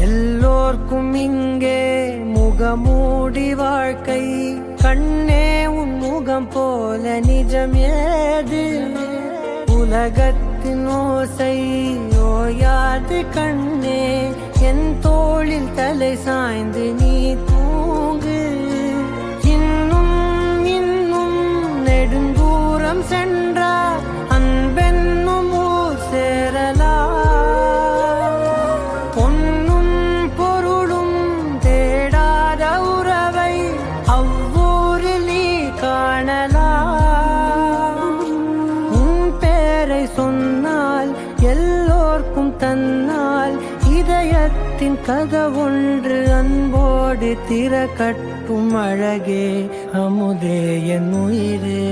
எல்லோர்க்கும் இங்கே முகமூடி வாழ்க்கை, கண்ணே உன் முகம் போல நிஜம் ஏது? உலகத்தின் ஓசை ஓயாது கண்ணே, என் தோளில் தலை சாய்ந்து நீ தூங்கு. இன்னும் இன்னும் நெடுந்தூரம் சென்றார் அன்பென்னும் ஊர் சேரலாம். பொன்னும் பொருளும் தேடாத உறவை அவ்வூரில் நீ காணலாம். உன் பேரை சொன்னால் எல்லோர்க்கும் தன்னால் இதயத்தின் கதவொன்று அன்போடு திறக்கட்டும். அழகே அமுதே என் உயிரே.